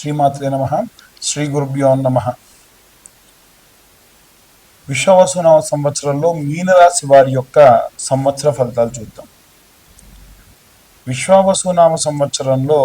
శ్రీమాత్రే నమ. శ్రీ గురుభ్యో నమ. విశ్వావసునామ సంవత్సరంలో మీనరాశి వారి యొక్క సంవత్సర ఫలితాలు చూద్దాం. విశ్వావసునామ సంవత్సరంలో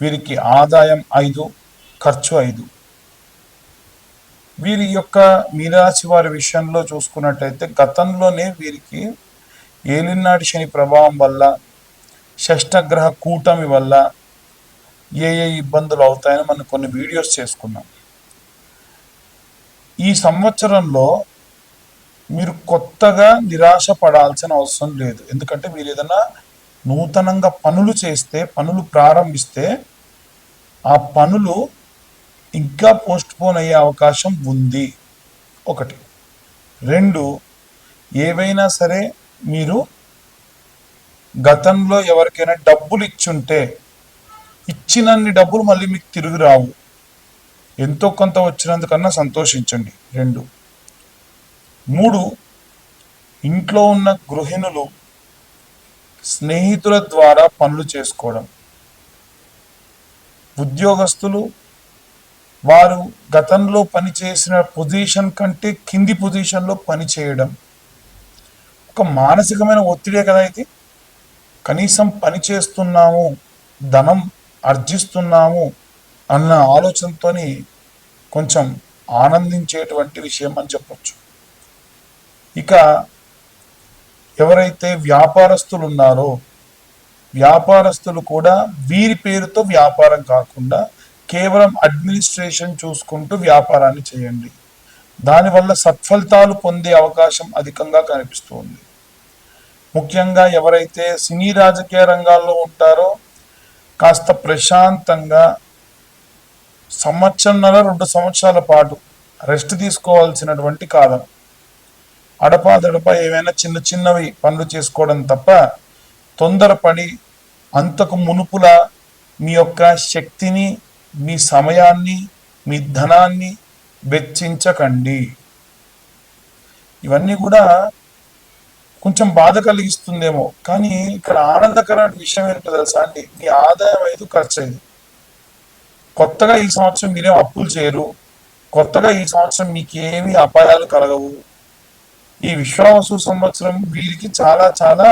వీరికి ఆదాయం 5, ఖర్చు 5. వీరి యొక్క మీనరాశి వారి విషయంలో చూసుకున్నట్టయితే గతంలోనే వీరికి ఏలినాటి శని ప్రభావం వల్ల, షష్టగ్రహ కూటమి వల్ల ఏ ఇబ్బందులు అవుతాయని మనం కొన్ని వీడియోస్ చేసుకున్నాం. ఈ సంవత్సరంలో మీరు కొత్తగా నిరాశ పడాల్సిన అవసరం లేదు. ఎందుకంటే మీరు ఏదైనా నూతనంగా పనులు చేస్తే, పనులు ప్రారంభిస్తే ఆ పనులు ఇంకా పోస్ట్పోన్ అయ్యే అవకాశం ఉంది. 1. 2, ఏవైనా సరే మీరు గతంలో ఎవరికైనా డబ్బులు ఇచ్చుంటే ఇచ్చినన్ని డబ్బులు మళ్ళీ మీకు తిరిగి రావు. ఎంతో కొంత వచ్చినందుకన్నా సంతోషించండి. 2. 3, ఇంట్లో ఉన్న గృహిణులు స్నేహితుల ద్వారా పనులు చేసుకోవడం. ఉద్యోగస్తులు వారు గతంలో పనిచేసిన పొజిషన్ కంటే కింది పొజిషన్లో పని చేయడం. ఒక మానసికమైన ఒత్తిడే కదా ఇది. కనీసం పని చేస్తున్నాము, ధనం ఆర్జిస్తున్నాము అన్న ఆలోచనతో కొంచెం ఆనందించేటువంటి విషయం అని చెప్పచ్చు. ఇక ఎవరైతే వ్యాపారస్తులు ఉన్నారో వ్యాపారస్తులు కూడా వీరి పేరుతో వ్యాపారం కాకుండా కేవలం అడ్మినిస్ట్రేషన్ చూసుకుంటూ వ్యాపారాన్ని చేయండి. దానివల్ల సత్ఫలితాలు పొందే అవకాశం అధికంగా కనిపిస్తుంది. ముఖ్యంగా ఎవరైతే సినీ రాజకీయ రంగాల్లో ఉంటారో కాస్త ప్రశాంతంగా 1.5-2 సంవత్సరాల పాటు రెస్ట్ తీసుకోవాల్సినటువంటి కాలం. అడపాదడప ఏమైనా చిన్న చిన్నవి పనులు చేసుకోవడం తప్ప తొందరపడి అంతకు మునుపులా మీ యొక్క శక్తిని, మీ సమయాన్ని, మీ ధనాన్ని వెచ్చించకండి. ఇవన్నీ కూడా కొంచెం బాధ కలిగిస్తుందేమో, కానీ ఇక్కడ ఆనందకరమైన విషయం ఏంటో తెలుసా అండి? మీ ఆదాయం 5, ఖర్చు 5. కొత్తగా ఈ సంవత్సరం మీరేం అప్పులు చేయరు. కొత్తగా ఈ సంవత్సరం మీకేమీ అపాయాలు కలగవు. ఈ విశ్వావసు సంవత్సరం వీరికి చాలా చాలా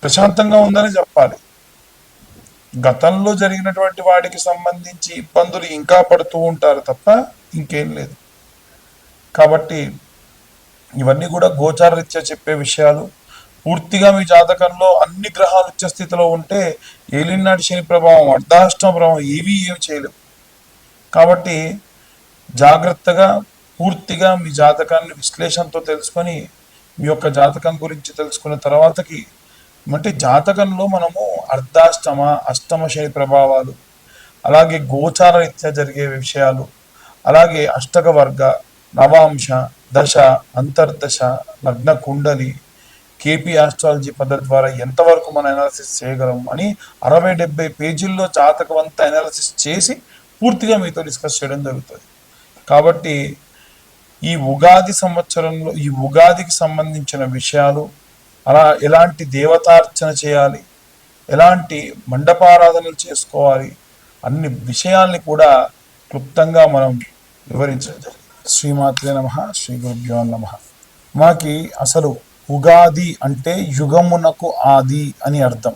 ప్రశాంతంగా ఉందని చెప్పాలి. గతంలో జరిగినటువంటి వాటికి సంబంధించి ఇబ్బందులు ఇంకా పడుతూ ఉంటారు తప్ప ఇంకేం లేదు. కాబట్టి ఇవన్నీ కూడా గోచార రీత్యా చెప్పే విషయాలు. పూర్తిగా మీ జాతకంలో అన్ని గ్రహాలు ఉచ్చ స్థితిలో ఉంటే ఏలినాటి శని ప్రభావం, అర్ధాష్టమ ప్రభావం ఏమీ చేయలేవు. కాబట్టి జాగ్రత్తగా పూర్తిగా మీ జాతకాన్ని విశ్లేషణతో తెలుసుకొని మీ యొక్క జాతకం గురించి తెలుసుకున్న తర్వాతకి, అంటే జాతకంలో మనము అర్ధాష్టమ, అష్టమ శని ప్రభావాలు, అలాగే గోచార రీత్యా జరిగే విషయాలు, అలాగే అష్టక వర్గ, నవాంశ, దశ, అంతర్దశ, లగ్న కుండలి, కేపీ ఆస్ట్రాలజీ పద్ధతి ద్వారా ఎంతవరకు మనం అనాలిసిస్ చేయగలం అని 60-70 పేజీల్లో జాతకం అంతా అనాలిసిస్ చేసి పూర్తిగా మీతో డిస్కస్ చేయడం జరుగుతుంది. కాబట్టి ఈ ఉగాది సంవత్సరంలో ఈ ఉగాదికి సంబంధించిన విషయాలు, అలా ఎలాంటి దేవతార్చన చేయాలి, ఎలాంటి మండపారాధనలు చేసుకోవాలి, అన్ని విషయాల్ని కూడా క్లుప్తంగా మనం వివరించడం. శ్రీమాత్రే నమ. శ్రీ గురుభ్యో నమ. మాకి అసలు ఉగాది అంటే యుగమునకు ఆది అని అర్థం.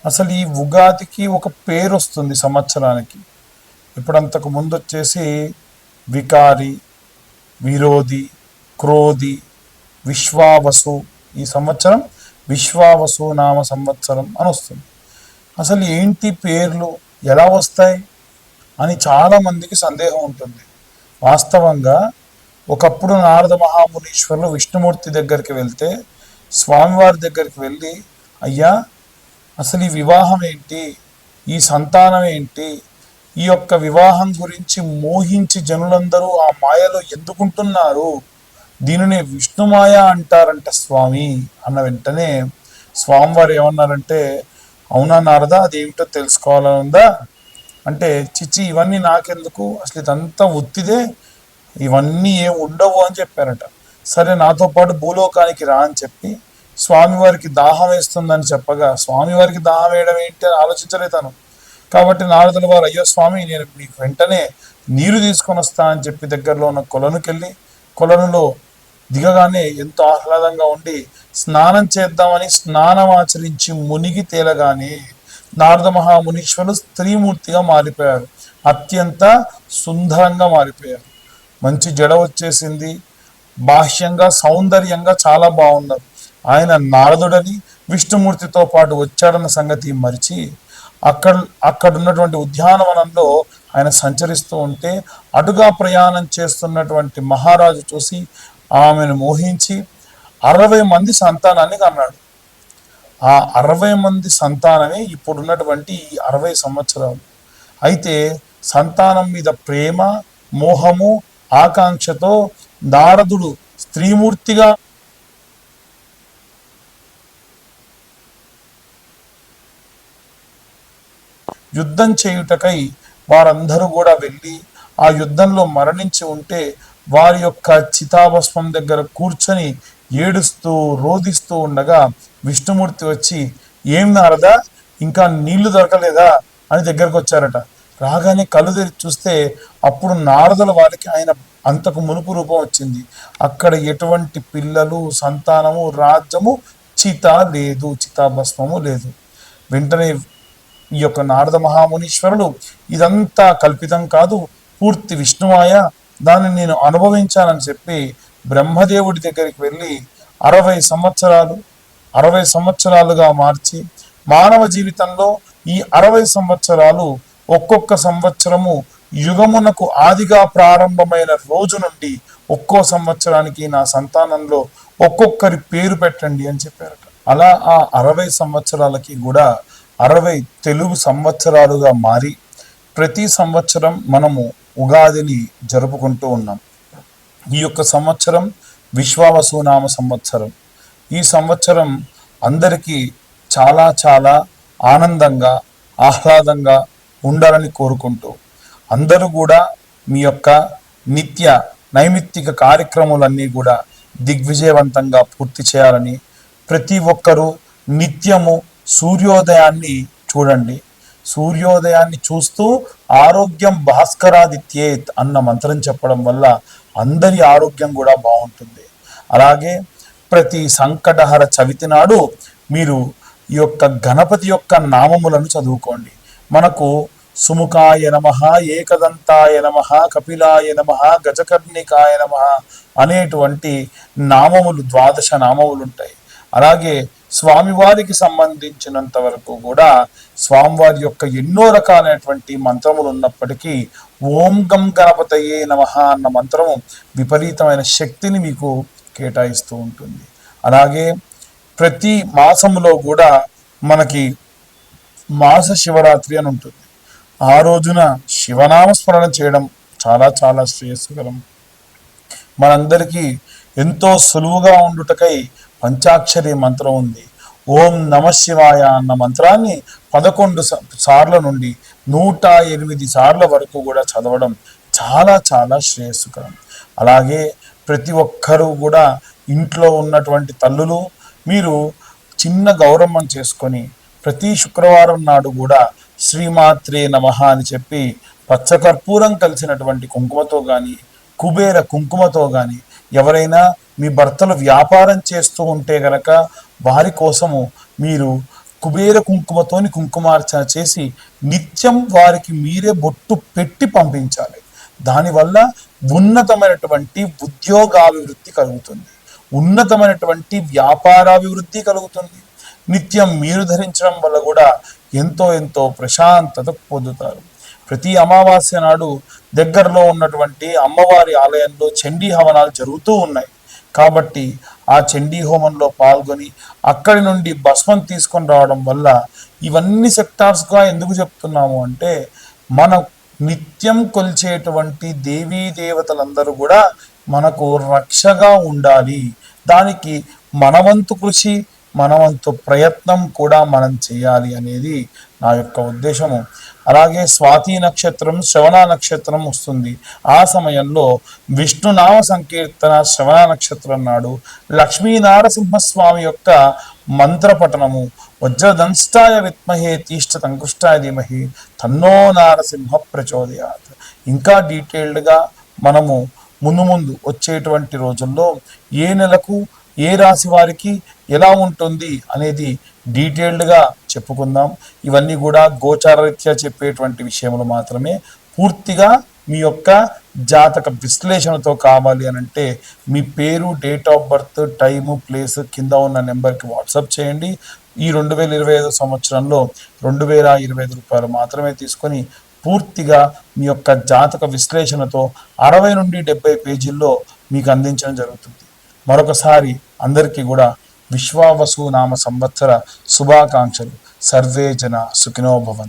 అసలు ఈ ఉగాదికి ఒక పేరు వస్తుంది సంవత్సరానికి. ఇప్పుడంతకు ముందు వచ్చేసి వికారి, విరోధి, క్రోధి, విశ్వావసు. ఈ సంవత్సరం విశ్వావసు నామ సంవత్సరం అని వస్తుంది. అసలు ఏంటి పేర్లు, ఎలా వస్తాయి అని చాలామందికి సందేహం ఉంటుంది. వాస్తవంగా ఒకప్పుడు నారద మహామునీశ్వరులు విష్ణుమూర్తి దగ్గరికి వెళ్తే, స్వామివారి దగ్గరికి వెళ్ళి, అయ్యా అసలు ఈ వివాహం ఏంటి, ఈ సంతానం ఏంటి, ఈ యొక్క వివాహం గురించి మోహించి జనులందరూ ఆ మాయలో ఎందుకుంటున్నారు, దీనిని విష్ణుమాయ అంటారంట స్వామి అన్న వెంటనే స్వామివారు ఏమన్నారంటే, అవునా నారద, అదేమిటో తెలుసుకోవాలని ఉందా అంటే, చిచ్చి ఇవన్నీ నాకెందుకు, అసలు ఇదంతా ఉత్తిదే, ఇవన్నీ ఏం ఉండవు అని చెప్పారట. సరే నాతో పాటు భూలోకానికి రా అని చెప్పి స్వామివారికి దాహం వేస్తుందని చెప్పగా, స్వామివారికి దాహం వేయడం ఏంటి అని ఆలోచించలే తను. కాబట్టి నారదుల వారు, అయ్యో స్వామి, నేను మీకు వెంటనే నీరు తీసుకొని వస్తా అని చెప్పి దగ్గరలో ఉన్న కొలనుకెళ్ళి, కొలనులో దిగగానే ఎంతో ఆహ్లాదంగా ఉండి స్నానం చేద్దామని స్నానం ఆచరించి మునిగి తేలగానే నారద మహామునీశ్వరులు స్త్రీమూర్తిగా మారిపోయారు. అత్యంత సుందరంగా మారిపోయారు. మంచి జడ వచ్చేసింది. బాహ్యంగా సౌందర్యంగా చాలా బాగున్నారు. ఆయన నారదుడని విష్ణుమూర్తితో పాటు వచ్చాడన్న సంగతి మరిచి అక్కడ ఉన్నటువంటి ఉద్యానవనంలో ఆయన సంచరిస్తూ ఉంటే అటుగా ప్రయాణం చేస్తున్నటువంటి మహారాజు చూసి ఆమెను మోహించి 60 మంది సంతానాన్ని కన్నాడు. ఆ 60 మంది సంతానమే ఇప్పుడున్నటువంటి ఈ 60 సంవత్సరాలు. అయితే సంతానం మీద ప్రేమ, మోహము, ఆకాంక్షతో నారదుడు స్త్రీమూర్తిగా యుద్ధం చేయుటకై వారందరూ కూడా వెళ్ళి ఆ యుద్ధంలో మరణించి ఉంటే వారి యొక్క చితాభస్మం దగ్గర కూర్చొని ఏడుస్తూ రోదిస్తూ ఉండగా విష్ణుమూర్తి వచ్చి, ఏం నారదా, ఇంకా నీళ్లు దొరకలేదా అని దగ్గరకు వచ్చారట. రాగానే కళ్ళు తెరిచి చూస్తే అప్పుడు నారదుల వారికి ఆయన అంతకు మునుపు రూపం వచ్చింది. అక్కడ ఎటువంటి పిల్లలు, సంతానము, రాజ్యము, చిత లేదు, చితాభస్మము లేదు. వెంటనే ఈ యొక్క నారద మహామునీశ్వరులు, ఇదంతా కల్పితం కాదు, పూర్తి విష్ణుమాయ, దాన్ని నేను అనుభవించానని చెప్పి బ్రహ్మదేవుడి దగ్గరికి వెళ్ళి 60 సంవత్సరాలుగా మార్చి, మానవ జీవితంలో ఈ 60 సంవత్సరాలు ఒక్కొక్క సంవత్సరము యుగమునకు ఆదిగా ప్రారంభమైన రోజు నుండి ఒక్కో సంవత్సరానికి నా సంతానంలో ఒక్కొక్కరి పేరు పెట్టండి అని చెప్పారట. అలా ఆ 60 సంవత్సరాలకి కూడా 60 తెలుగు సంవత్సరాలుగా మారి ప్రతి సంవత్సరం మనము ఉగాదిని జరుపుకుంటూ ఉన్నాం. ఈ యొక్క సంవత్సరం విశ్వావసునామ సంవత్సరం. ఈ సంవత్సరం అందరికీ చాలా చాలా ఆనందంగా, ఆహ్లాదంగా ఉండాలని కోరుకుంటూ అందరూ కూడా మీ యొక్క నిత్య నైమిత్తిక కార్యక్రమాలన్నీ కూడా దిగ్విజయవంతంగా పూర్తి చేయాలని, ప్రతి ఒక్కరూ నిత్యము సూర్యోదయాన్ని చూడండి. సూర్యోదయాన్ని చూస్తూ ఆరోగ్యం భాస్కరాదిత్యేత్ అన్న మంత్రం చెప్పడం వల్ల అందరి ఆరోగ్యం కూడా బాగుంటుంది. అలాగే ప్రతి సంకటహర చవితి నాడు మీరు ఈ యొక్క గణపతి యొక్క నామములను చదువుకోండి. మనకు సుముఖాయ నమః, ఏకదంతాయ నమః, కపిలాయ నమః, గజకర్ణికాయ నమః అనేటువంటి నామములు 12 నామములు ఉంటాయి. అలాగే స్వామివారికి సంబంధించినంత వరకు కూడా స్వామివారి యొక్క ఎన్నో రకాలైనటువంటి మంత్రములు ఉన్నప్పటికీ ఓం గం గణపతయే నమః అన్న మంత్రము విపరీతమైన శక్తిని మీకు కేటాయిస్తూ ఉంటుంది. అలాగే ప్రతి మాసములో కూడా మనకి మాస శివరాత్రి అని ఉంటుంది. ఆ రోజున శివనామస్మరణ చేయడం చాలా చాలా శ్రేయస్కరం. మనందరికీ ఎంతో సులువుగా ఉండుటకై పంచాక్షరి మంత్రం ఉంది. ఓం నమ శివాయ అన్న మంత్రాన్ని 11 సార్ల నుండి 108 సార్ల వరకు కూడా చదవడం చాలా చాలా శ్రేయస్కరం. అలాగే ప్రతి ఒక్కరూ కూడా ఇంట్లో ఉన్నటువంటి తల్లులు మీరు చిన్న గౌరవం చేసుకొని ప్రతి శుక్రవారం నాడు కూడా శ్రీమాత్రే నమః అని చెప్పి పచ్చకర్పూరం కలిసినటువంటి కుంకుమతో కానీ, కుబేర కుంకుమతో కానీ, ఎవరైనా మీ భర్తలు వ్యాపారం చేస్తూ ఉంటే గనక వారి కోసము మీరు కుబేర కుంకుమతోని కుంకుమార్చన చేసి నిత్యం వారికి మీరే బొట్టు పెట్టి పంపించాలి. దానివల్ల ఉన్నతమైనటువంటి ఉద్యోగాభివృద్ధి కలుగుతుంది, ఉన్నతమైనటువంటి వ్యాపారాభివృద్ధి కలుగుతుంది. నిత్యం మీరు ధరించడం వల్ల కూడా ఎంతో ఎంతో ప్రశాంతత పొందుతారు. ప్రతి అమావాస్య నాడు దగ్గరలో ఉన్నటువంటి అమ్మవారి ఆలయంలో చండీ హవనాలు జరుగుతూ ఉన్నాయి. కాబట్టి ఆ చండీ హోమంలో పాల్గొని అక్కడి నుండి భస్మం తీసుకొని రావడం వల్ల, ఇవన్నీ సెక్టార్స్గా ఎందుకు చెప్తున్నాము అంటే, మనం నిత్యం కొలిచేటువంటి దేవీ దేవతలందరూ కూడా మనకు రక్షగా ఉండాలి. దానికి మనవంతు కృషి, మనవంతు ప్రయత్నం కూడా మనం చేయాలి అనేది నా యొక్క ఉద్దేశము. అలాగే స్వాతి నక్షత్రం, శ్రవణ నక్షత్రం వస్తుంది. ఆ సమయంలో విష్ణునామ సంకీర్తన శ్రవణ నక్షత్రం నాడు లక్ష్మీ నారసింహస్వామి యొక్క మంత్రపఠనము, వజ్రదంష్టాయ విద్మహే తీష్ట ధీమహి తన్నో నారసింహ ప్రచోదయాత్. ఇంకా డీటెయిల్డ్గా మనము ముందు ముందు వచ్చేటువంటి రోజుల్లో ఏ నెలకు ఏ రాశి వారికి ఎలా ఉంటుంది అనేది డీటెయిల్డ్గా చెప్పుకుందాం. ఇవన్నీ కూడా గోచారరీత్యా చెప్పేటువంటి విషయములు మాత్రమే. పూర్తిగా మీ యొక్క జాతక విశ్లేషణతో కావాలి అని అంటే మీ పేరు, date of birth, time, place కింద ఉన్న నెంబర్కి వాట్సాప్ చేయండి. ఈ 2025 సంవత్సరంలో 2025 రూపాయలు మాత్రమే తీసుకొని పూర్తిగా మీ యొక్క జాతక విశ్లేషణతో 60 నుండి 70 పేజీల్లో మీకు అందించడం జరుగుతుంది. మరొకసారి అందరికీ కూడా విశ్వావసు నామ సంవత్సర శుభాకాంక్షలు. సర్వే జన సుఖినో భవంతు.